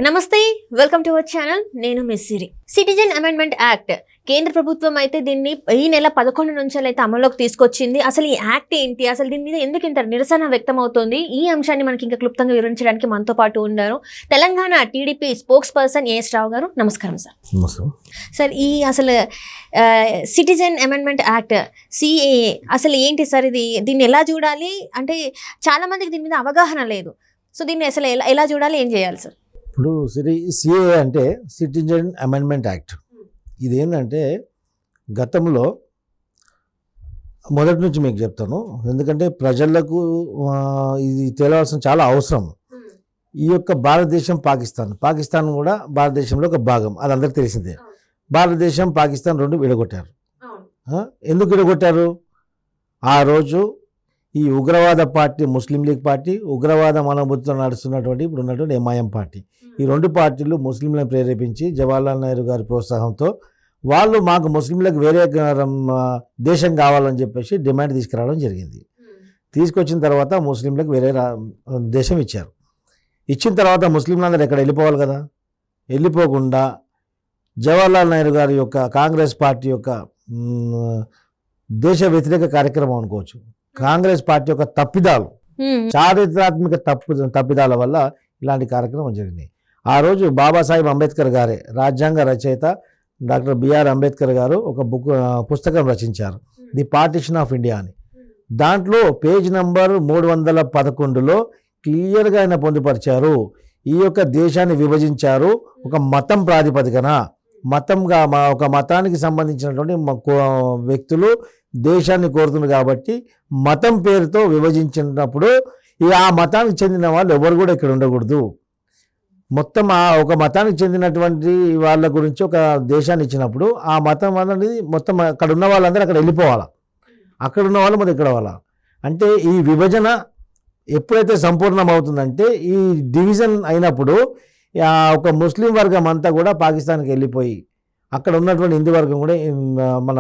నమస్తే, welcome to our channel. నేను మిస్సిరి. Citizen amendment act కేంద్ర ప్రభుత్వం అయితే దీన్ని ఈ నెల 11 నుంచి అయితే అమల్లోకి తీసుకొచ్చింది. అసలు ఈ యాక్ట్ ఏంటి, అసలు దీని మీద ఎందుకు ఇంత నిరసన వ్యక్తం అవుతుంది, ఈ అంశాన్ని మనకి ఇంకా క్లుప్తంగా వివరించడానికి మనతో పాటు ఉన్నారు Telangana TDP spokesperson A S Rao గారు. నమస్కారం సార్. సార్, ఈ అసలు సిటిజన్ అమెండ్మెంట్ యాక్ట్ సిఏఏ అసలు ఏంటి సార్? దీన్ని ఎలా చూడాలి అంటే చాలా మందికి దీని మీద అవగాహన లేదు. సో దీన్ని అసలు ఎలా చూడాలి, ఏం చేయాలి సార్? ఇప్పుడు సిఏఏ అంటే సిటిజన్ అమెండ్మెంట్ యాక్ట్. ఇదేంటంటే గతంలో మొదటి నుంచి మీకు చెప్తాను, ఎందుకంటే ప్రజలకు ఇది తెలియాల్సిన చాలా అవసరం. ఈ యొక్క భారతదేశం పాకిస్తాన్ కూడా భారతదేశంలో ఒక భాగం, అది అందరికీ తెలిసిందే. భారతదేశం పాకిస్తాన్ రెండు విడగొట్టారు. ఎందుకు విడగొట్టారు? ఆ రోజు ఈ ఉగ్రవాద పార్టీ ముస్లిం లీగ్ పార్టీ, ఉగ్రవాద మనోభూతితో నడుస్తున్నటువంటి ఇప్పుడు ఉన్నటువంటి ఎంఐఎం పార్టీ, ఈ రెండు పార్టీలు ముస్లింలను ప్రేరేపించి జవహర్లాల్ నెహ్రూ గారి ప్రోత్సాహంతో వాళ్ళు మాకు ముస్లింలకు వేరే దేశం కావాలని చెప్పేసి డిమాండ్ తీసుకురావడం జరిగింది. తీసుకొచ్చిన తర్వాత ముస్లింలకు వేరే దేశం ఇచ్చారు. ఇచ్చిన తర్వాత ముస్లింలందరూ ఎక్కడ వెళ్ళిపోవాలి కదా, వెళ్ళిపోకుండా జవహర్లాల్ నెహ్రూ గారి యొక్క కాంగ్రెస్ పార్టీ యొక్క దేశ వ్యతిరేక కార్యక్రమం అనుకోవచ్చు, కాంగ్రెస్ పార్టీ యొక్క తప్పిదాలు, చారిత్రాత్మక తప్పిదాల వల్ల ఇలాంటి కార్యక్రమం జరిగినాయి. ఆ రోజు బాబాసాహెబ్ అంబేద్కర్ గారే, రాజ్యాంగ రచయిత డాక్టర్ బిఆర్ అంబేద్కర్ గారు ఒక పుస్తకం రచించారు, ది పార్టిషన్ ఆఫ్ ఇండియా అని. దాంట్లో పేజ్ నంబర్ 311లో క్లియర్గా ఆయన పొందుపరిచారు, ఈ యొక్క దేశాన్ని విభజించారు ఒక మతం ప్రాతిపదికన. మతంగా ఒక మతానికి సంబంధించినటువంటి వ్యక్తులు దేశాన్ని కోరుతున్నారు కాబట్టి మతం పేరుతో విభజించినప్పుడు ఆ మతానికి చెందిన వాళ్ళు ఎవరు కూడా ఇక్కడ ఉండకూడదు. మొత్తం ఒక మతానికి చెందినటువంటి వాళ్ళ గురించి ఒక దేశాన్ని ఇచ్చినప్పుడు ఆ మతం అనేది మొత్తం అక్కడ ఉన్న వాళ్ళందరూ అక్కడ వెళ్ళిపోవాలా, అక్కడ ఉన్న వాళ్ళు మరి ఇక్కడ వాళ్ళ. అంటే ఈ విభజన ఎప్పుడైతే సంపూర్ణం అవుతుందంటే ఈ డివిజన్ అయినప్పుడు ఒక ముస్లిం వర్గం అంతా కూడా పాకిస్తాన్కి వెళ్ళిపోయి అక్కడ ఉన్నటువంటి హిందూ వర్గం కూడా మన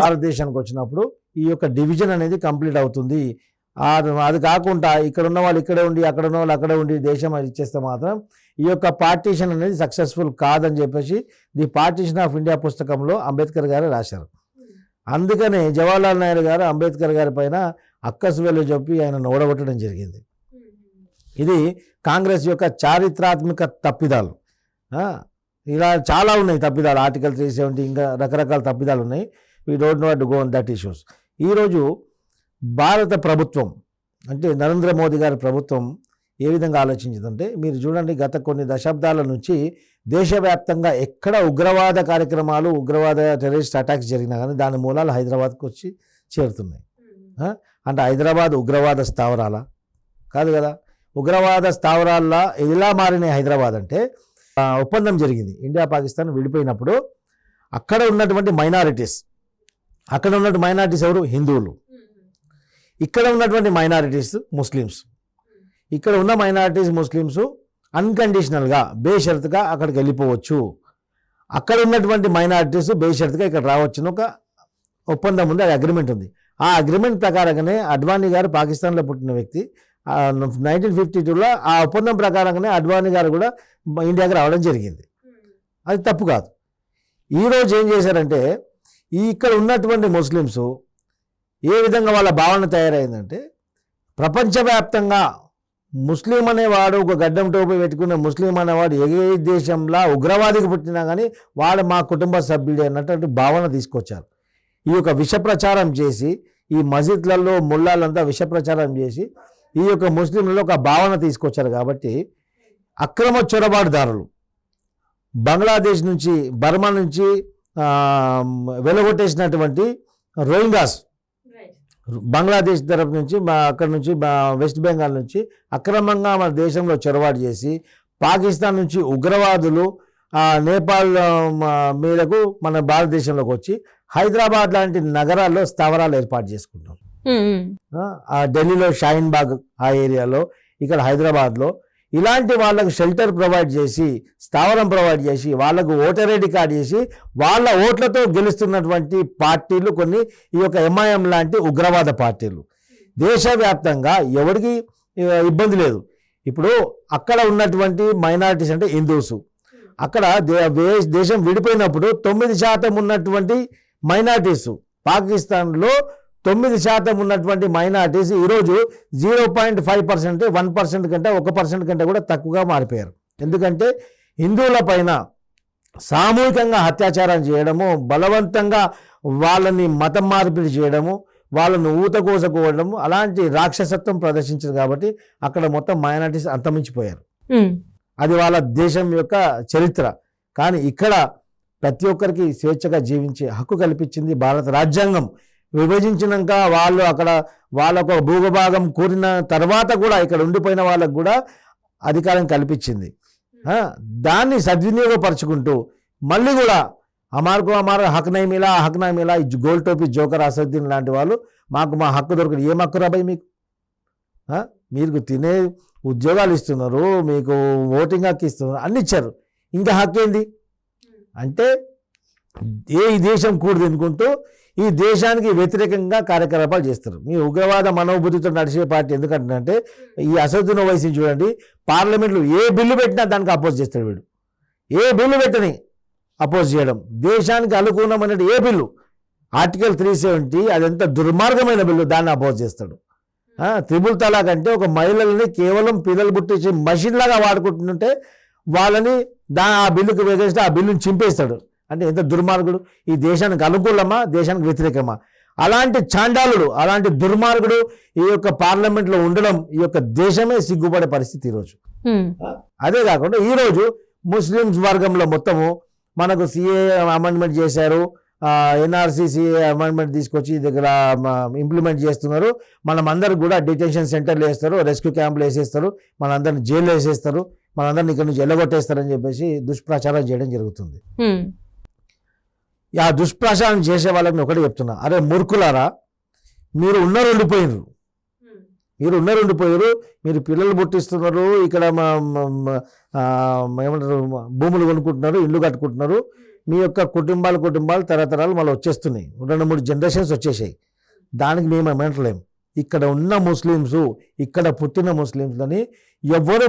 భారతదేశానికి వచ్చినప్పుడు ఈ యొక్క డివిజన్ అనేది కంప్లీట్ అవుతుంది. అది కాకుండా ఇక్కడ ఉన్న వాళ్ళు ఇక్కడే ఉండి అక్కడ ఉన్న వాళ్ళు అక్కడే ఉండి దేశం ఇచ్చేస్తే మాత్రం ఈ యొక్క పార్టీషన్ అనేది సక్సెస్ఫుల్ కాదని చెప్పేసి ది పార్టీషన్ ఆఫ్ ఇండియా పుస్తకంలో అంబేద్కర్ గారు రాశారు. అందుకనే జవహర్లాల్ నెహ్రూ గారు అంబేద్కర్ గారి పైన అక్కసువేలు చెప్పి ఆయన ఓడగొట్టడం జరిగింది. ఇది కాంగ్రెస్ యొక్క చారిత్రాత్మక తప్పిదాలు. ఇలా చాలా ఉన్నాయి తప్పిదాలు, ఆర్టికల్ 370 ఇంకా రకరకాల తప్పిదాలు ఉన్నాయి. We don't know to go on that issues. ఈరోజు భారత ప్రభుత్వం అంటే నరేంద్ర మోదీ గారి ప్రభుత్వం ఏ విధంగా ఆలోచించిందంటే, మీరు చూడండి, గత కొన్ని దశాబ్దాల నుంచి దేశవ్యాప్తంగా ఎక్కడ ఉగ్రవాద కార్యక్రమాలు, ఉగ్రవాద టెర్రరిస్ట్ అటాక్స్ జరిగినా కానీ దాని మూలాలు హైదరాబాద్కి వచ్చి చేరుతున్నాయి. అంటే హైదరాబాద్ ఉగ్రవాద స్థావరాల కాదు కదా, ఉగ్రవాద స్థావరాల్లో ఎలా మారినాయి హైదరాబాద్ అంటే, ఒప్పందం జరిగింది ఇండియా పాకిస్తాన్ విడిపోయినప్పుడు. అక్కడ ఉన్నటువంటి మైనారిటీస్, అక్కడ ఉన్నటువంటి మైనారిటీస్ ఎవరు? హిందువులు. ఇక్కడ ఉన్నటువంటి మైనారిటీస్ ముస్లిమ్స్. ఇక్కడ ఉన్న మైనారిటీస్ ముస్లిమ్స్ అన్కండిషనల్గా బేషరతుగా అక్కడికి వెళ్ళిపోవచ్చు. అక్కడ ఉన్నటువంటి మైనారిటీస్ బేషరతుగా ఇక్కడ రావచ్చును ఒక ఒప్పందం ఉంది, అది అగ్రిమెంట్ ఉంది. ఆ అగ్రిమెంట్ ప్రకారంగానే అడ్వానీ గారు పాకిస్తాన్లో పుట్టిన వ్యక్తి 1952లో ఆ ఒప్పందం ప్రకారంగానే అడ్వానీ గారు కూడా ఇండియాకి రావడం జరిగింది. అది తప్పు కాదు. ఈరోజు ఏం చేశారంటే, ఇక్కడ ఉన్నటువంటి ముస్లిమ్స్ ఏ విధంగా వాళ్ళ భావన తయారైందంటే, ప్రపంచవ్యాప్తంగా ముస్లిం అనేవాడు, ఒక గడ్డం టోపీ పెట్టుకున్న ముస్లిం అనేవాడు ఏ దేశంలో ఉగ్రవాదికి పుట్టినా కానీ వాడు మా కుటుంబ సభ్యుడే అన్నటువంటి భావన తీసుకొచ్చారు. ఈ యొక్క విష ప్రచారం చేసి, ఈ మసీద్లలో ముల్లాలంతా విష ప్రచారం చేసి ఈ యొక్క ముస్లింలలో ఒక భావన తీసుకొచ్చారు. కాబట్టి అక్రమ చొరబాటుదారులు బంగ్లాదేశ్ నుంచి, బర్మా నుంచి వెలగొట్టేసినటువంటి రోహింగాస్ బంగ్లాదేశ్ తరపు నుంచి, అక్కడ నుంచి వెస్ట్ బెంగాల్ నుంచి అక్రమంగా మన దేశంలో చొరబాటు చేసి, పాకిస్తాన్ నుంచి ఉగ్రవాదులు నేపాల్ మీదకు మన భారతదేశంలోకి వచ్చి హైదరాబాద్ లాంటి నగరాల్లో స్థావరాలు ఏర్పాటు చేసుకుంటాం. ఢిల్లీలో షాహీన్ బాగ్ ఆ ఏరియాలో, ఇక్కడ హైదరాబాద్లో ఇలాంటి వాళ్ళకు షెల్టర్ ప్రొవైడ్ చేసి, స్థావరం ప్రొవైడ్ చేసి, వాళ్ళకు ఓటర్ ఐడి కార్డు చేసి వాళ్ళ ఓట్లతో గెలుస్తున్నటువంటి పార్టీలు కొన్ని ఈ యొక్క ఎంఐఎం లాంటి ఉగ్రవాద పార్టీలు. దేశవ్యాప్తంగా ఎవరికి ఇబ్బంది లేదు. ఇప్పుడు అక్కడ ఉన్నటువంటి మైనారిటీస్ అంటే హిందూస్, అక్కడ దేశం విడిపోయినప్పుడు 9% ఉన్నటువంటి మైనారిటీస్, పాకిస్తాన్లో 9% ఉన్నటువంటి మైనారిటీస్ ఈరోజు 0.5%, 1% కంటే 1% కంటే కూడా తక్కువగా మారిపోయారు. ఎందుకంటే హిందువుల పైన సామూహికంగా అత్యాచారం చేయడము, బలవంతంగా వాళ్ళని మతం మార్పిడి చేయడము, వాళ్ళను ఊతకోసకోవడము, అలాంటి రాక్షసత్వం ప్రదర్శించారు కాబట్టి అక్కడ మొత్తం మైనారిటీస్ అంతమించిపోయారు. అది వాళ్ళ దేశం యొక్క చరిత్ర. కానీ ఇక్కడ ప్రతి ఒక్కరికి స్వేచ్ఛగా జీవించే హక్కు కల్పించింది భారత రాజ్యాంగం. విభజించినాక వాళ్ళు అక్కడ వాళ్ళకు భూభాగం కోరిన తర్వాత కూడా ఇక్కడ ఉండిపోయిన వాళ్ళకు కూడా అధికారం కల్పించింది. దాన్ని సద్వినియోగపరుచుకుంటూ మళ్ళీ కూడా హమారా హక్ నహీ మిలా, హక్ నహీ మిలా, ఈ గోల్ టోపీ జోకర్ అసదుద్దీన్ లాంటి వాళ్ళు మాకు మా హక్కు దొరకదు. ఏం హక్కు రాబాయి మీకు? మీకు తినే ఉద్యోగాలు ఇస్తున్నారు, మీకు ఓటింగ్ హక్కు ఇస్తున్నారు, అన్ని ఇచ్చారు, ఇంకా హక్కు ఏంది అంటే ఏ దేశం కూడదు అనుకుంటూ ఈ దేశానికి వ్యతిరేకంగా కార్యకలాపాలు చేస్తారు. మీ ఉగ్రవాద మనోబుద్ధితో నడిచే పార్టీ. ఎందుకంటే ఈ అసదుద్దీన్ ఓవైసీ చూడండి, పార్లమెంట్లో ఏ బిల్లు పెట్టినా దానికి అపోజ్ చేస్తాడు వీడు. ఏ బిల్లు పెట్టని అపోజ్ చేయడం, దేశానికి అనుకూలమైన ఏ బిల్లు, ఆర్టికల్ 370 అదెంత దుర్మార్గమైన బిల్లు, దాన్ని అపోజ్ చేస్తాడు. త్రిబుల్ తలాక్ అంటే ఒక మహిళల్ని కేవలం పిల్లలు పుట్టించే మషిన్ లాగా వాడుకుంటుంటే వాళ్ళని ఆ బిల్లుకి వేసేస్తే ఆ బిల్లుని చింపేస్తాడు. అంటే ఎంత దుర్మార్గుడు! ఈ దేశానికి అనుకూలమా, దేశానికి వ్యతిరేకమా? అలాంటి చాండాలుడు, అలాంటి దుర్మార్గుడు ఈ యొక్క పార్లమెంట్లో ఉండడం ఈ యొక్క దేశమే సిగ్గుపడే పరిస్థితి ఈరోజు. అదే కాకుండా ఈరోజు ముస్లిమ్స్ వర్గంలో మొత్తము మనకు సిఏ అమెండ్మెంట్ చేశారు, ఎన్ఆర్సీ సిఏ అమెండ్మెంట్ తీసుకొచ్చి దగ్గర ఇంప్లిమెంట్ చేస్తున్నారు. మనం అందరికి కూడా డిటెన్షన్ సెంటర్లు వేస్తారు, రెస్క్యూ క్యాంపులు వేసేస్తారు, మనందరిని జైలు వేసేస్తారు, మనందరిని ఇక్కడ నుంచి ఎల్లగొట్టేస్తారని చెప్పేసి దుష్ప్రచారం చేయడం జరుగుతుంది. ఆ దుష్ప్రచారం చేసే వాళ్ళకి ఒకటే చెప్తున్నా, అరే మూర్ఖులారా, మీరు ఉండిపోయినరు, మీరు పిల్లలు పుట్టిస్తున్నారు, ఇక్కడ ఏమంటారు భూములు కొనుక్కుంటున్నారు, ఇల్లు కట్టుకుంటున్నారు, మీ యొక్క కుటుంబాలు తరతరాలు మళ్ళీ వచ్చేస్తున్నాయి, 2-3 జనరేషన్స్ వచ్చేసాయి. దానికి మేము ఏమంటలేము. ఇక్కడ ఉన్న ముస్లిమ్స్, ఇక్కడ పుట్టిన ముస్లిమ్స్లని ఎవరు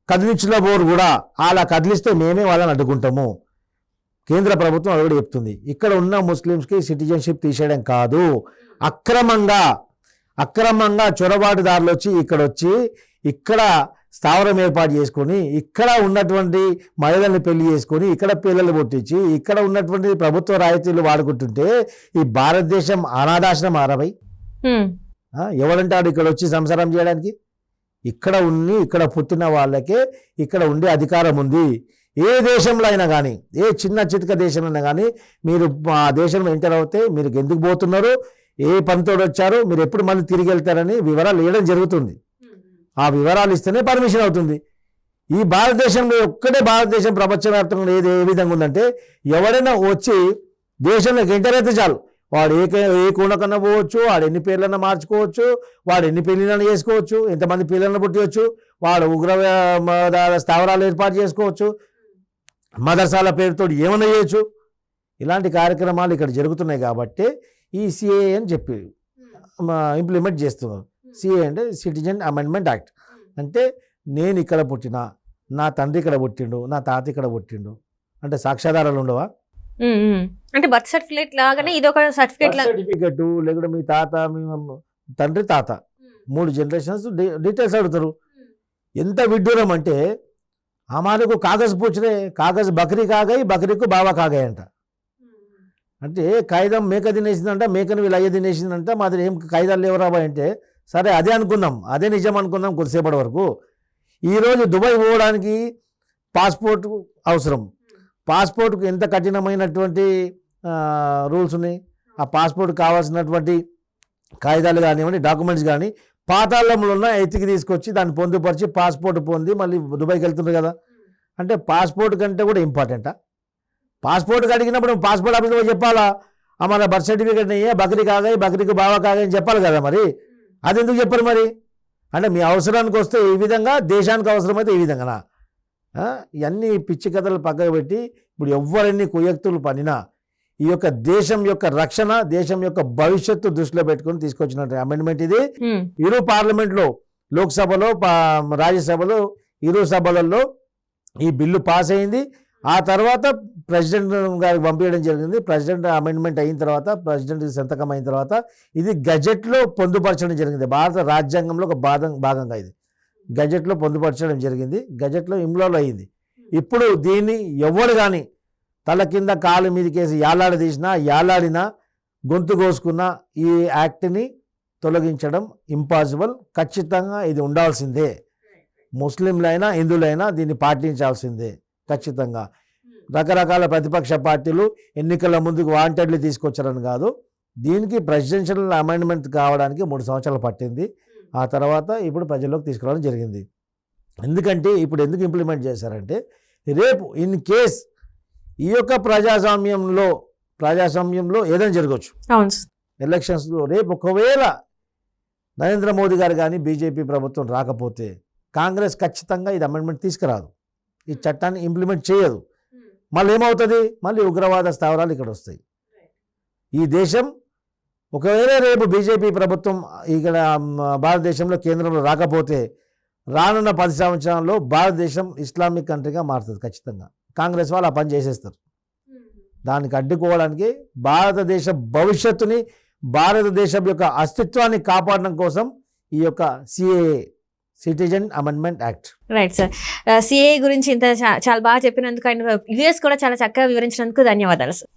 కదిలించలేబోరు కూడా. అలా కదిలిస్తే మేమే వాళ్ళని అడ్డుకుంటాము. కేంద్ర ప్రభుత్వం అది కూడా చెప్తుంది. ఇక్కడ ఉన్న ముస్లిమ్స్కి సిటిజన్షిప్ తీసేయడం కాదు, అక్రమంగా చొరబాటుదారులు వచ్చి ఇక్కడ స్థావరం ఏర్పాటు చేసుకొని, ఇక్కడ ఉన్నటువంటి మహిళల్ని పెళ్లి చేసుకొని, ఇక్కడ పిల్లలు పుట్టించి, ఇక్కడ ఉన్నటువంటి ప్రభుత్వ రాయితీలు వాడుకుంటుంటే ఈ భారతదేశం అనాథాశ్రమం ఆరవై ఎవరంటాడు ఇక్కడ వచ్చి సంసారం చేయడానికి? ఇక్కడ పుట్టిన వాళ్ళకే ఇక్కడ ఉండే అధికారం ఉంది. ఏ దేశంలో అయినా కానీ, ఏ చిన్న చితక దేశంలో అయినా కానీ, మీరు ఆ దేశంలో ఎంటర్ అవుతే మీరు ఎందుకు పోతున్నారు, ఏ పనితోడు వచ్చారు, మీరు ఎప్పుడు మళ్ళీ తిరిగి వెళ్తారని వివరాలు ఇవ్వడం జరుగుతుంది. ఆ వివరాలు ఇస్తేనే పర్మిషన్ అవుతుంది. ఈ భారతదేశంలో భారతదేశం ప్రపంచవ్యాప్తంగా ఏ విధంగా ఉందంటే, ఎవడైనా వచ్చి దేశంలోకి ఎంటర్ అయితే చాలు, వాడు ఏ కోణకన్నా పోవచ్చు, వాడు ఎన్ని పేర్లన్నా మార్చుకోవచ్చు, వాడు ఎన్ని పెళ్ళిళ్ళని చేసుకోవచ్చు, ఎంతమంది పిల్లలను పుట్టవచ్చు, వాడు ఉగ్రవాద స్థావరాలు ఏర్పాటు చేసుకోవచ్చు, మదర్సాల పేరుతో ఏమన్నా చేయొచ్చు. ఇలాంటి కార్యక్రమాలు ఇక్కడ జరుగుతున్నాయి కాబట్టి ఈ సిఏ అని చెప్పి ఇంప్లిమెంట్ చేస్తున్నారు. సిఏ అంటే సిటిజన్ అమెండ్మెంట్ యాక్ట్. అంటే నేను ఇక్కడ పుట్టినా, నా తండ్రి ఇక్కడ పుట్టిండు, నా తాత ఇక్కడ పుట్టిండు అంటే సాక్ష్యాధారాలు ఉండవా? అంటే బర్త్ సర్టిఫికేట్ లాగానే ఇది ఒక సర్టిఫికేట్ లేకుంటే మీ తాత, మీ తండ్రి, తాత 3 జనరేషన్స్ డీటెయిల్స్ అడుగుతారు. ఎంత విడ్డూరం అంటే हमारे को कागज पूछ रहे, कागज बकरी का गई, बकरी को बाबा का गए अंట. అంటే కాగితం మేక తినేసిందంట, మేకను వీళ్ళు అయ్యే తినేసిందంట, మాది ఏం కాగితాలు లేవరాబా అంటే సరే అదే అనుకుందాం, అదే నిజం అనుకుందాం కొద్దిసేపటి వరకు. ఈరోజు దుబాయ్ పోవడానికి పాస్పోర్ట్ అవసరం. పాస్పోర్ట్కు ఎంత కఠినమైనటువంటి రూల్స్ ఉన్నాయి. ఆ పాస్పోర్ట్ కావాల్సినటువంటి కాగితాలు కానివ్వండి, డాక్యుమెంట్స్ కానీ పాతాళంలో ఉన్న ఎత్తికి తీసుకొచ్చి దాన్ని పొందుపరిచి పాస్పోర్ట్ పొంది మళ్ళీ దుబాయ్కి వెళ్తున్నారు కదా. అంటే పాస్పోర్ట్ కంటే కూడా ఇంపార్టెంటా? పాస్పోర్ట్కి అడిగినప్పుడు పాస్పోర్ట్ ఆఫీస్లో చెప్పాలా, మన బర్త్ సర్టిఫికేట్ అయ్యే బకరీ కాగాయి, బకరీకి బావా కాగాయి అని చెప్పాలి కదా. మరి అది ఎందుకు చెప్పరు మరి? అంటే మీ అవసరానికి వస్తే ఈ విధంగా, దేశానికి అవసరమైతే ఈ విధంగానా? ఇవన్నీ పిచ్చి కథలు పక్కకు పెట్టి ఇప్పుడు ఎవరెన్ని కుయక్తులు పనినా ఈ యొక్క దేశం యొక్క రక్షణ, దేశం యొక్క భవిష్యత్తు దృష్టిలో పెట్టుకుని తీసుకొచ్చినటువంటి అమెండ్మెంట్ ఇది. ఇరు పార్లమెంట్లో లోక్సభలో రాజ్యసభలో ఇరు సభలలో ఈ బిల్లు పాస్ అయింది. ఆ తర్వాత ప్రెసిడెంట్ గారికి పంపించడం జరిగింది. ప్రెసిడెంట్ అమెండ్మెంట్ అయిన తర్వాత ప్రెసిడెంట్ సంతకం అయిన తర్వాత ఇది గజెట్లో పొందుపరచడం జరిగింది. భారత రాజ్యాంగంలో ఒక భాగంగా ఇది గజెట్లో పొందుపరచడం జరిగింది. గజెట్లో ఇంప్లాల్ అయ్యింది. ఇప్పుడు దీన్ని ఎవరు కానీ తల కింద కాలు మీదకేసి యాలాడినా గొంతు కోసుకున్న ఈ యాక్ట్ని తొలగించడం ఇంపాసిబుల్. ఖచ్చితంగా ఇది ఉండాల్సిందే. ముస్లింలైనా హిందువులైనా దీన్ని పాటించాల్సిందే ఖచ్చితంగా. రకరకాల ప్రతిపక్ష పార్టీలు ఎన్నికల ముందుకు వాంటెడ్లు తీసుకొచ్చారని కాదు, దీనికి ప్రెసిడెన్షియల్ అమెండ్మెంట్ కావడానికి 3 సంవత్సరాలు పట్టింది. ఆ తర్వాత ఇప్పుడు ప్రజల్లోకి తీసుకురావడం జరిగింది. ఎందుకంటే ఇప్పుడు ఎందుకు ఇంప్లిమెంట్ చేశారంటే రేపు ఇన్ కేస్ ఈ యొక్క ప్రజాస్వామ్యంలో ఏదైనా జరగవచ్చు. ఎలక్షన్స్లో రేపు ఒకవేళ నరేంద్ర మోదీ గారు కానీ బీజేపీ ప్రభుత్వం రాకపోతే కాంగ్రెస్ ఖచ్చితంగా ఇది అమెండ్మెంట్ తీసుకురాదు, ఈ చట్టాన్ని ఇంప్లిమెంట్ చేయదు. మళ్ళీ ఏమవుతుంది? మళ్ళీ ఉగ్రవాద స్థావరాలు ఇక్కడ వస్తాయి. ఈ దేశం ఒకవేళ రేపు బీజేపీ ప్రభుత్వం ఇక్కడ భారతదేశంలో కేంద్రంలో రాకపోతే రానున్న 10 సంవత్సరాల్లో భారతదేశం ఇస్లామిక్ కంట్రీగా మారుతుంది ఖచ్చితంగా. కాంగ్రెస్ వాళ్ళు ఆ పని చేసేస్తారు. దానికి అడ్డుకోవడానికి భారతదేశ భవిష్యత్తుని, భారతదేశం యొక్క అస్తిత్వాన్ని కాపాడడం కోసం ఈ యొక్క CAA citizen amendment act. Right sir. CAA గురించి ఇంత చాలా బాగా చెప్పినందుకు అండ్ యూఎస్ కూడా చాలా చక్కగా వివరించినందుకు ధన్యవాదాలు సార్.